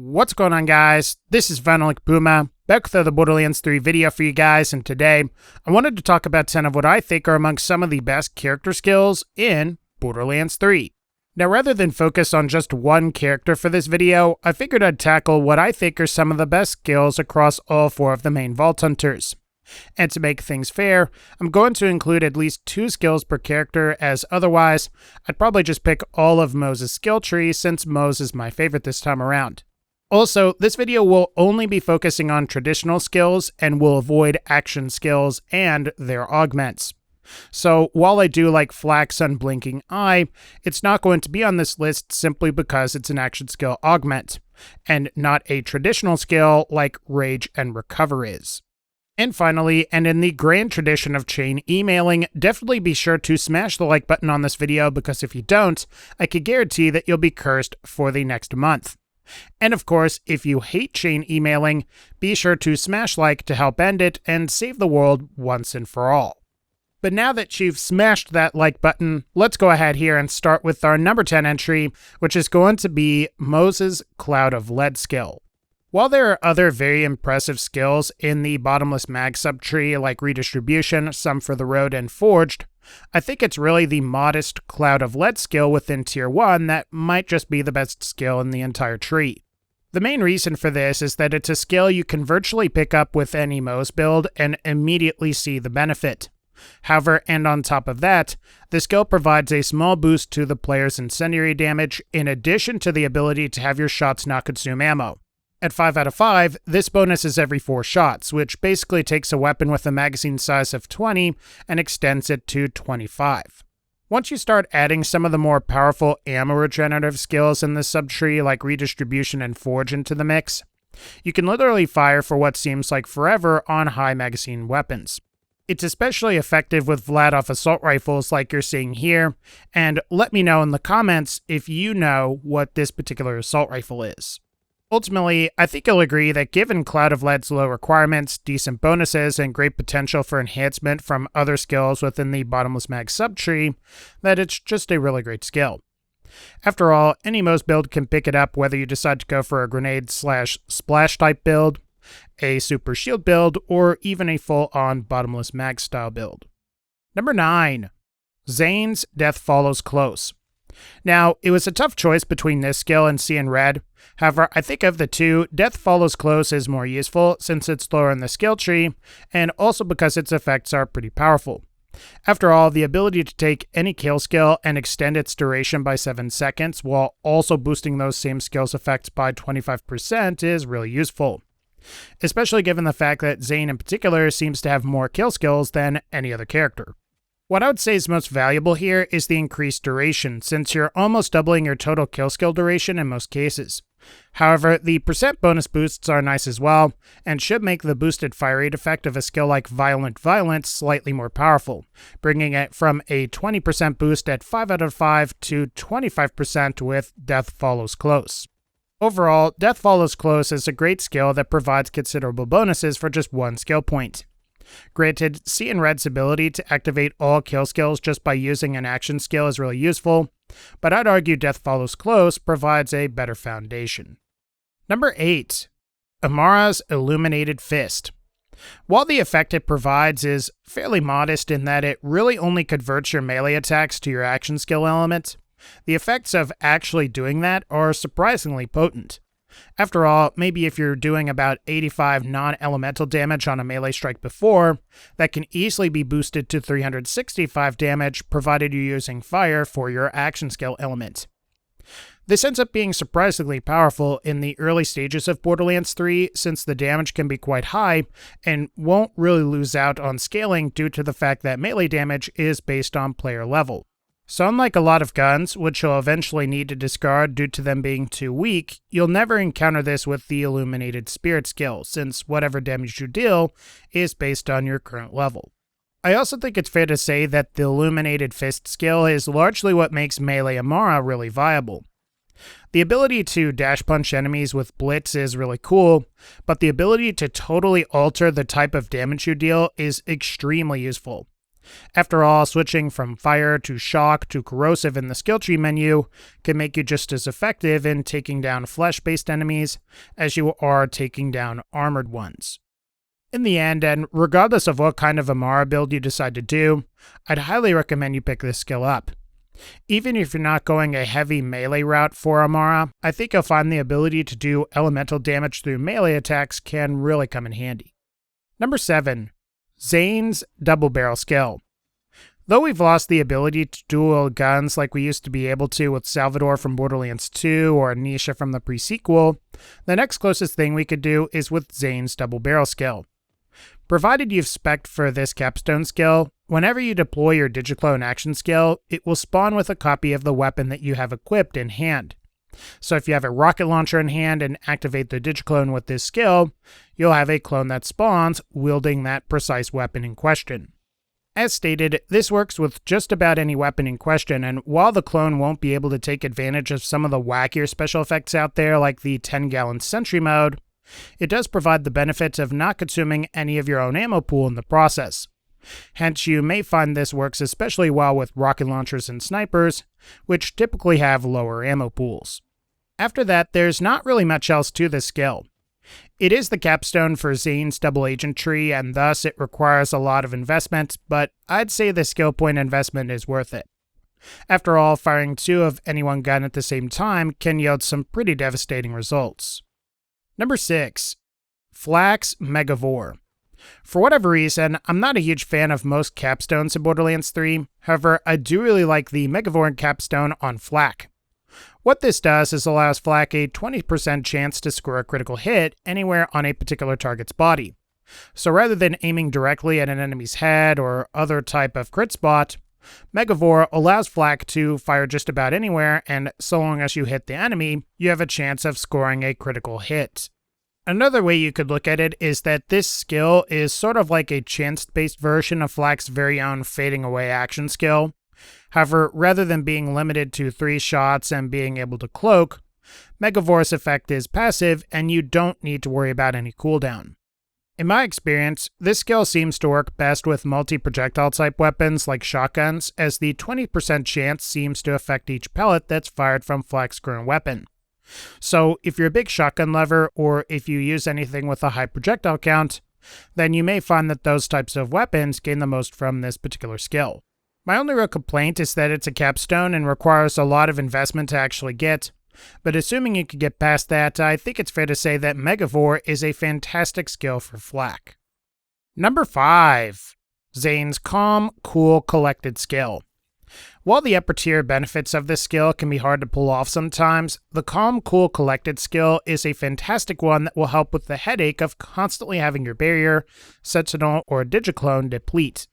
What's going on, guys? This is VinylicPuma, back with another Borderlands 3 video for you guys, and today I wanted to talk about 10 of what I think are among some of the best character skills in Borderlands 3. Now, rather than focus on just one character for this video, I figured I'd tackle what I think are some of the best skills across all 4 of the main Vault Hunters. And to make things fair, I'm going to include at least 2 skills per character, as otherwise, I'd probably just pick all of Moze's skill tree since Moze is my favorite this time around. Also, this video will only be focusing on traditional skills and will avoid action skills and their augments. So while I do like Flak's Unblinking Eye, it's not going to be on this list simply because it's an action skill augment, and not a traditional skill like Rage and Recover is. And finally, and in the grand tradition of chain emailing, definitely be sure to smash the like button on this video, because if you don't, I can guarantee that you'll be cursed for the next month. And of course, if you hate chain emailing, be sure to smash like to help end it and save the world once and for all. But now that you've smashed that like button, let's go ahead here and start with our number 10 entry, which is going to be Moze's Cloud of Lead skill. While there are other very impressive skills in the Bottomless Mag subtree like Redistribution, Some for the Road, and Forged, I think it's really the modest Cloud of Lead skill within Tier 1 that might just be the best skill in the entire tree. The main reason for this is that it's a skill you can virtually pick up with any Moze build and immediately see the benefit. However, and on top of that, the skill provides a small boost to the player's incendiary damage in addition to the ability to have your shots not consume ammo. At 5 out of 5, this bonus is every 4 shots, which basically takes a weapon with a magazine size of 20 and extends it to 25. Once you start adding some of the more powerful ammo regenerative skills in this subtree like Redistribution and Forge into the mix, you can literally fire for what seems like forever on high magazine weapons. It's especially effective with Vladoff assault rifles like you're seeing here, and let me know in the comments if you know what this particular assault rifle is. Ultimately, I think you'll agree that given Cloud of Lead's low requirements, decent bonuses, and great potential for enhancement from other skills within the Bottomless Mag subtree, that it's just a really great skill. After all, any Moze build can pick it up whether you decide to go for a grenade/splash type build, a super shield build, or even a full-on Bottomless Mag style build. Number 9. Zane's Death Follows Close. Now, it was a tough choice between this skill and Seeing Red. However, I think of the two, Death Follows Close is more useful since it's lower in the skill tree, and also because its effects are pretty powerful. After all, the ability to take any kill skill and extend its duration by 7 seconds while also boosting those same skill's effects by 25% is really useful. Especially given the fact that Zane in particular seems to have more kill skills than any other character. What I would say is most valuable here is the increased duration, since you're almost doubling your total kill skill duration in most cases. However, the percent bonus boosts are nice as well, and should make the boosted fire rate effect of a skill like Violent Violence slightly more powerful, bringing it from a 20% boost at 5 out of 5 to 25% with Death Follows Close. Overall, Death Follows Close is a great skill that provides considerable bonuses for just 1 skill point. Granted, Seeing Red's ability to activate all kill skills just by using an action skill is really useful, but I'd argue Death Follows Close provides a better foundation. Number 8. Amara's Illuminated Fist. While the effect it provides is fairly modest in that it really only converts your melee attacks to your action skill element, the effects of actually doing that are surprisingly potent. After all, maybe if you're doing about 85 non-elemental damage on a melee strike before, that can easily be boosted to 365 damage provided you're using fire for your action skill element. This ends up being surprisingly powerful in the early stages of Borderlands 3 since the damage can be quite high and won't really lose out on scaling due to the fact that melee damage is based on player level. So unlike a lot of guns, which you'll eventually need to discard due to them being too weak, you'll never encounter this with the Illuminated Spirit skill, since whatever damage you deal is based on your current level. I also think it's fair to say that the Illuminated Fist skill is largely what makes melee Amara really viable. The ability to dash punch enemies with Blitz is really cool, but the ability to totally alter the type of damage you deal is extremely useful. After all, switching from fire to shock to corrosive in the skill tree menu can make you just as effective in taking down flesh-based enemies as you are taking down armored ones. In the end, and regardless of what kind of Amara build you decide to do, I'd highly recommend you pick this skill up. Even if you're not going a heavy melee route for Amara, I think you'll find the ability to do elemental damage through melee attacks can really come in handy. Number 7. Zane's double barrel skill. Though we've lost the ability to dual guns like we used to be able to with Salvador from Borderlands 2 or Nisha from the pre-sequel, the next closest thing we could do is with Zane's double barrel skill. Provided you've spec'd for this capstone skill, whenever you deploy your Digiclone action skill, it will spawn with a copy of the weapon that you have equipped in hand. So if you have a rocket launcher in hand and activate the Digiclone with this skill, you'll have a clone that spawns wielding that precise weapon in question. As stated, this works with just about any weapon in question, and while the clone won't be able to take advantage of some of the wackier special effects out there like the 10-gallon sentry mode, it does provide the benefit of not consuming any of your own ammo pool in the process. Hence, you may find this works especially well with rocket launchers and snipers, which typically have lower ammo pools. After that, there's not really much else to this skill. It is the capstone for Zane's double agent tree, and thus it requires a lot of investment, but I'd say the skill point investment is worth it. After all, firing 2 of any one gun at the same time can yield some pretty devastating results. Number 6. Flak's Megavore. For whatever reason, I'm not a huge fan of most capstones in Borderlands 3, however, I do really like the Megavore capstone on Flak. What this does is allows Flak a 20% chance to score a critical hit anywhere on a particular target's body. So rather than aiming directly at an enemy's head or other type of crit spot, Megavore allows Flak to fire just about anywhere, and so long as you hit the enemy, you have a chance of scoring a critical hit. Another way you could look at it is that this skill is sort of like a chance-based version of Flak's very own fading away action skill. However, rather than being limited to 3 shots and being able to cloak, Megavore's effect is passive and you don't need to worry about any cooldown. In my experience, this skill seems to work best with multi-projectile type weapons like shotguns, as the 20% chance seems to affect each pellet that's fired from Flak's current weapon. So if you're a big shotgun lover, or if you use anything with a high projectile count, then you may find that those types of weapons gain the most from this particular skill. My only real complaint is that it's a capstone and requires a lot of investment to actually get, but assuming you could get past that, I think it's fair to say that Megavore is a fantastic skill for Flak. Number 5. Zane's Calm, Cool, Collected skill. While the upper tier benefits of this skill can be hard to pull off sometimes, the Calm, Cool, Collected skill is a fantastic one that will help with the headache of constantly having your barrier, sentinel, or digiclone deplete.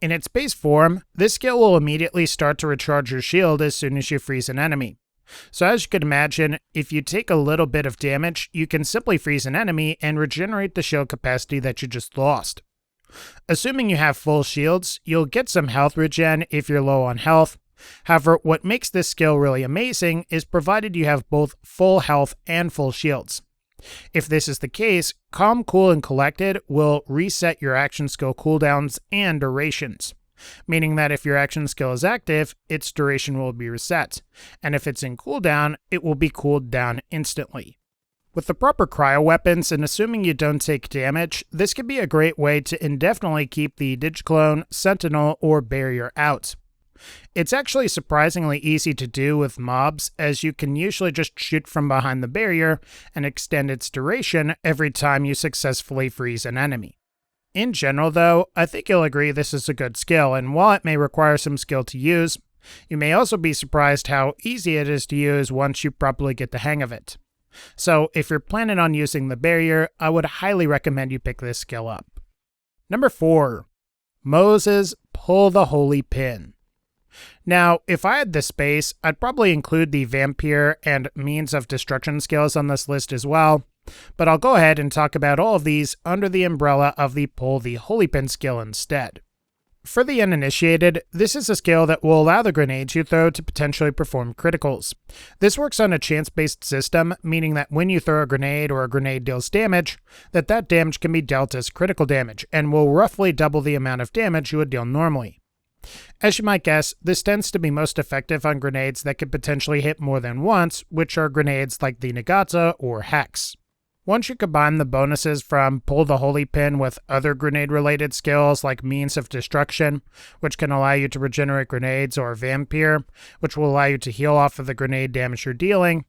In its base form, this skill will immediately start to recharge your shield as soon as you freeze an enemy. So as you could imagine, if you take a little bit of damage, you can simply freeze an enemy and regenerate the shield capacity that you just lost. Assuming you have full shields, you'll get some health regen if you're low on health. However, what makes this skill really amazing is provided you have both full health and full shields. If this is the case, Calm, Cool, and Collected will reset your action skill cooldowns and durations, meaning that if your action skill is active, its duration will be reset, and if it's in cooldown, it will be cooled down instantly. With the proper cryo weapons, and assuming you don't take damage, this could be a great way to indefinitely keep the Digiclone, Sentinel, or Barrier out. It's actually surprisingly easy to do with mobs, as you can usually just shoot from behind the barrier and extend its duration every time you successfully freeze an enemy. In general though, I think you'll agree this is a good skill, and while it may require some skill to use, you may also be surprised how easy it is to use once you properly get the hang of it. So if you're planning on using the barrier, I would highly recommend you pick this skill up. Number 4. Moze's Pull the Holy Pin. Now, if I had the space, I'd probably include the Vampire and Means of Destruction skills on this list as well, but I'll go ahead and talk about all of these under the umbrella of the Pull the Holy Pin skill instead. For the uninitiated, this is a skill that will allow the grenades you throw to potentially perform criticals. This works on a chance-based system, meaning that when you throw a grenade or a grenade deals damage, that damage can be dealt as critical damage, and will roughly double the amount of damage you would deal normally. As you might guess, this tends to be most effective on grenades that could potentially hit more than once, which are grenades like the Nagata or Hex. Once you combine the bonuses from Pull the Holy Pin with other grenade-related skills like Means of Destruction, which can allow you to regenerate grenades, or Vampire, which will allow you to heal off of the grenade damage you're dealing,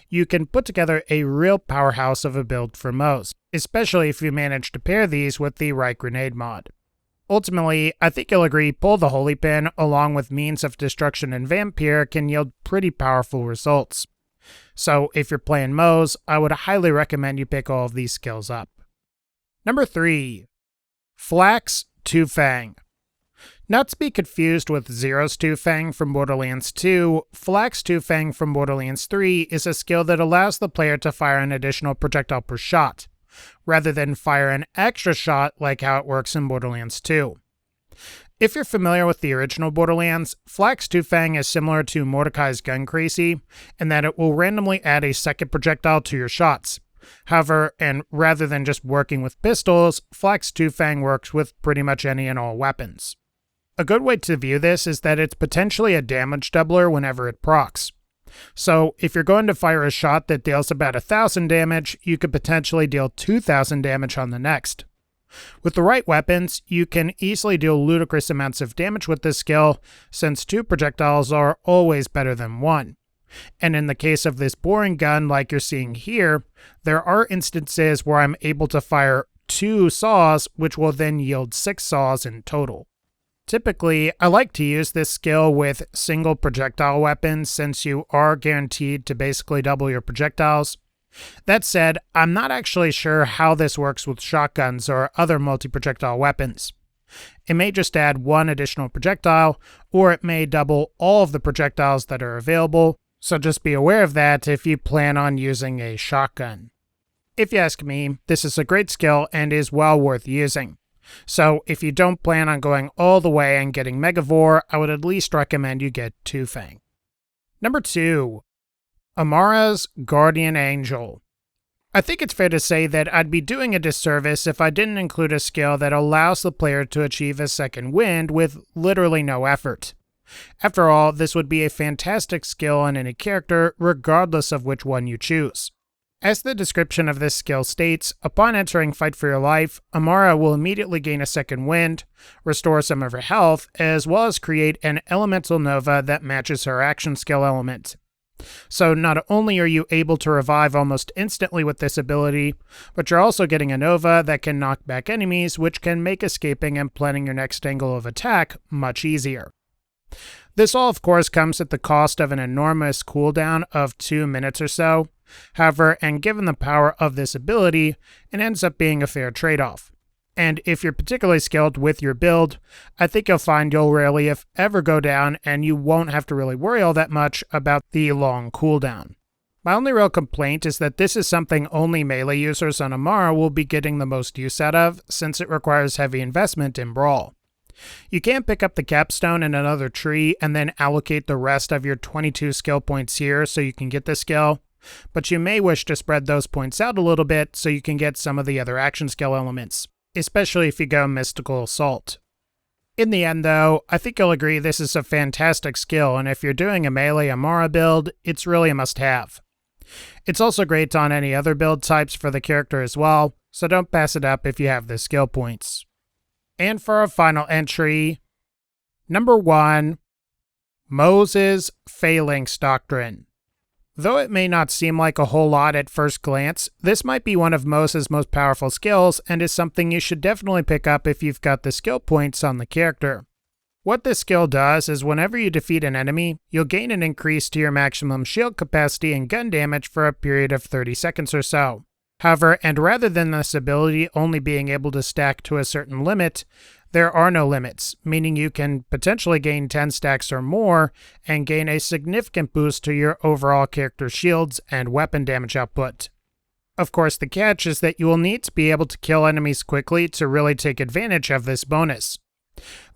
you can put together a real powerhouse of a build for Moze, especially if you manage to pair these with the right grenade mod. Ultimately, I think you'll agree Pull the Holy Pin along with Means of Destruction and Vampire can yield pretty powerful results. So if you're playing Moze, I would highly recommend you pick all of these skills up. Number 3. Flak's 2 Fang. Not to be confused with Zero's 2 Fang from Borderlands 2, Flak's 2 Fang from Borderlands 3 is a skill that allows the player to fire an additional projectile per shot, rather than fire an extra shot like how it works in Borderlands 2. If you're familiar with the original Borderlands, Flak's 2 Fang is similar to Mordecai's Gun Crazy in that it will randomly add a second projectile to your shots. However, and rather than just working with pistols, Flak's 2 Fang works with pretty much any and all weapons. A good way to view this is that it's potentially a damage doubler whenever it procs. So if you're going to fire a shot that deals about 1,000 damage, you could potentially deal 2,000 damage on the next. With the right weapons, you can easily deal ludicrous amounts of damage with this skill, since 2 projectiles are always better than 1. And in the case of this boring gun like you're seeing here, there are instances where I'm able to fire 2 saws, which will then yield 6 saws in total. Typically, I like to use this skill with single projectile weapons since you are guaranteed to basically double your projectiles. That said, I'm not actually sure how this works with shotguns or other multi-projectile weapons. It may just add 1 additional projectile, or it may double all of the projectiles that are available, so just be aware of that if you plan on using a shotgun. If you ask me, this is a great skill and is well worth using. So if you don't plan on going all the way and getting Megavore, I would at least recommend you get 2 Fang. Number 2. Amara's Guardian Angel. I think it's fair to say that I'd be doing a disservice if I didn't include a skill that allows the player to achieve a second wind with literally no effort. After all, this would be a fantastic skill on any character, regardless of which one you choose. As the description of this skill states, upon entering Fight for Your Life, Amara will immediately gain a second wind, restore some of her health, as well as create an elemental nova that matches her action skill element. So not only are you able to revive almost instantly with this ability, but you're also getting a nova that can knock back enemies, which can make escaping and planning your next angle of attack much easier. This all, of course, comes at the cost of an enormous cooldown of 2 minutes or so. However, and given the power of this ability, it ends up being a fair trade-off. And if you're particularly skilled with your build, I think you'll find you'll rarely if ever go down, and you won't have to really worry all that much about the long cooldown. My only real complaint is that this is something only melee users on Amara will be getting the most use out of, since it requires heavy investment in Brawl. You can't pick up the capstone in another tree and then allocate the rest of your 22 skill points here so you can get the skill, but you may wish to spread those points out a little bit so you can get some of the other action skill elements, especially if you go Mystical Assault. In the end though, I think you'll agree this is a fantastic skill, and if you're doing a melee Amara build, it's really a must-have. It's also great on any other build types for the character as well, so don't pass it up if you have the skill points. And for our final entry, number 1, Moze's Phalanx Doctrine. Though it may not seem like a whole lot at first glance, this might be one of Moze's most powerful skills and is something you should definitely pick up if you've got the skill points on the character. What this skill does is whenever you defeat an enemy, you'll gain an increase to your maximum shield capacity and gun damage for a period of 30 seconds or so. However, and rather than this ability only being able to stack to a certain limit, there are no limits, meaning you can potentially gain 10 stacks or more and gain a significant boost to your overall character shields and weapon damage output. Of course, the catch is that you will need to be able to kill enemies quickly to really take advantage of this bonus.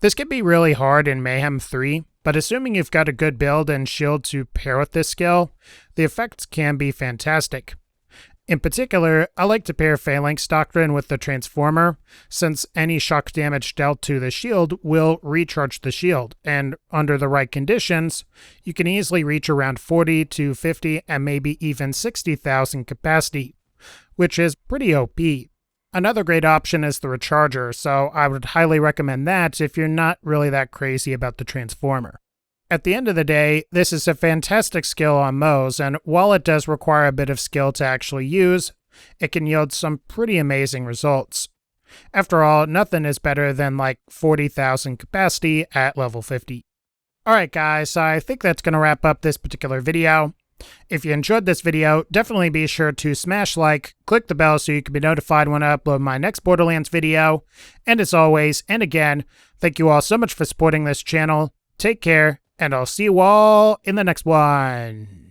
This can be really hard in Mayhem 3, but assuming you've got a good build and shield to pair with this skill, the effects can be fantastic. In particular, I like to pair Phalanx Doctrine with the Transformer, since any shock damage dealt to the shield will recharge the shield, and under the right conditions, you can easily reach around 40 to 50 and maybe even 60,000 capacity, which is pretty OP. Another great option is the Recharger, so I would highly recommend that if you're not really that crazy about the Transformer. At the end of the day, this is a fantastic skill on Moze, and while it does require a bit of skill to actually use, it can yield some pretty amazing results. After all, nothing is better than like 40,000 capacity at level 50. Alright guys, I think that's going to wrap up this particular video. If you enjoyed this video, definitely be sure to smash like, click the bell so you can be notified when I upload my next Borderlands video, and as always, and again, thank you all so much for supporting this channel. Take care, and I'll see you all in the next one.